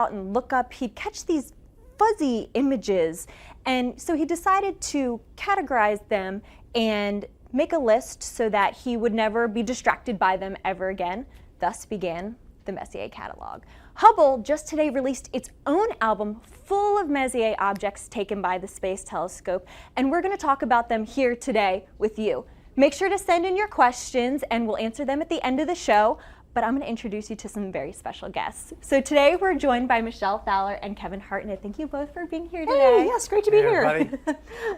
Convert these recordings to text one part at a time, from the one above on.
out and look up, he'd catch these fuzzy images. And so he decided to categorize them and make a list so that he would never be distracted by them ever again. Thus began the Messier catalog. Hubble just today released its own album full of Messier objects taken by the Space Telescope, and we're going to talk about them here today with you. Make sure to send in your questions and we'll answer them at the end of the show, but I'm going to introduce you to some very special guests. So today we're joined by Michelle Fowler and Kevin Hartnett. Thank you both for being here today. Hey, yes, great to be here.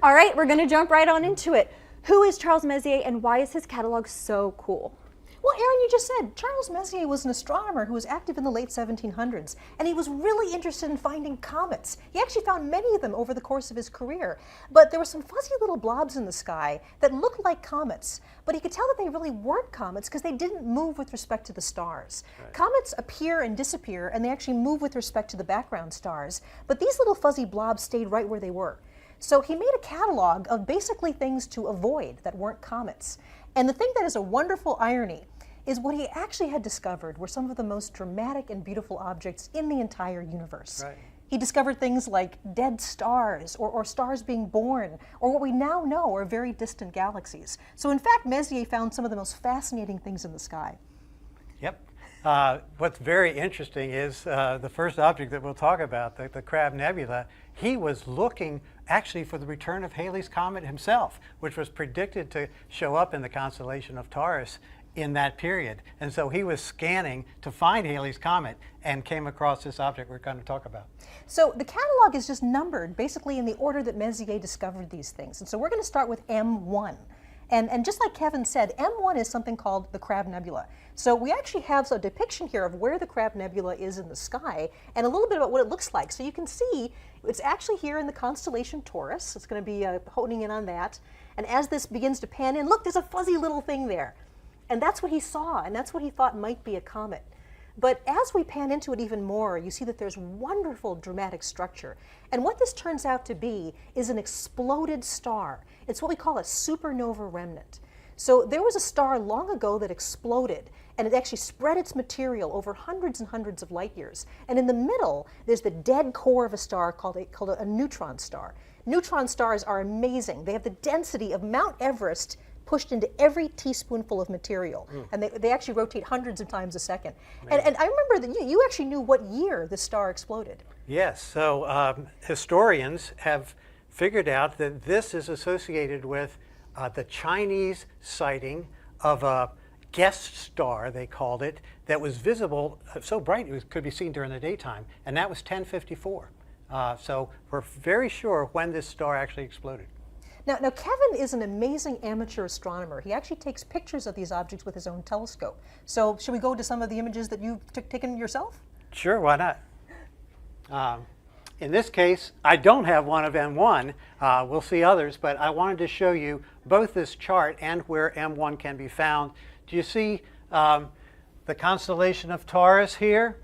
All right, we're going to jump right on into it. Who is Charles Messier and why is his catalog so cool? Well, Aaron, you just said Charles Messier was an astronomer who was active in the late 1700s, and he was really interested in finding comets. He actually found many of them over the course of his career, but there were some fuzzy little blobs in the sky that looked like comets, but he could tell that they really weren't comets because they didn't move with respect to the stars. Right. Comets appear and disappear, and they actually move with respect to the background stars, but these little fuzzy blobs stayed right where they were. So he made a catalog of basically things to avoid that weren't comets. And the thing that is a wonderful irony is what he actually had discovered were some of the most dramatic and beautiful objects in the entire universe. Right. He discovered things like dead stars, or stars being born, or what we now know are very distant galaxies. So in fact, Messier found some of the most fascinating things in the sky. Yep. What's very interesting is the first object that we'll talk about, the Crab Nebula. He was looking actually for the return of Halley's Comet himself, which was predicted to show up in the constellation of Taurus in that period. And so he was scanning to find Halley's Comet and came across this object we're going to talk about. So the catalog is just numbered basically in the order that Messier discovered these things. And so we're going to start with M1. And just like Kevin said, M1 is something called the Crab Nebula. So we actually have a depiction here of where the Crab Nebula is in the sky and a little bit about what it looks like. So you can see it's actually here in the constellation Taurus. It's going to be honing in on that. And as this begins to pan in, look, there's a fuzzy little thing there. And that's what he saw, and that's what he thought might be a comet. But as we pan into it even more, you see that there's wonderful dramatic structure. And what this turns out to be is an exploded star. It's what we call a supernova remnant. So there was a star long ago that exploded, and it actually spread its material over hundreds and hundreds of light years. And in the middle, there's the dead core of a star called a neutron star. Neutron stars are amazing. They have the density of Mount Everest pushed into every teaspoonful of material. And they actually rotate hundreds of times a second. And I remember that you actually knew what year the star exploded. Yes, so historians have figured out that this is associated with the Chinese sighting of a guest star, they called it, that was visible, so bright it could be seen during the daytime, and that was 1054. So we're very sure when this star actually exploded. Now, Kevin is an amazing amateur astronomer. He actually takes pictures of these objects with his own telescope. So should we go to some of the images that you've taken yourself? Sure, why not? In this case, I don't have one of M1. We'll see others, but I wanted to show you both this chart and where M1 can be found. Do you see the constellation of Taurus here?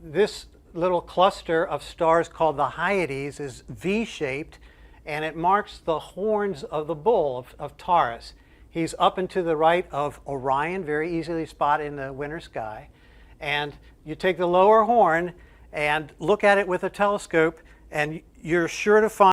This little cluster of stars called the Hyades is V-shaped, and it marks the horns of the bull of Taurus. He's up and to the right of Orion, very easily spotted in the winter sky. And you take the lower horn and look at it with a telescope, and you're sure to find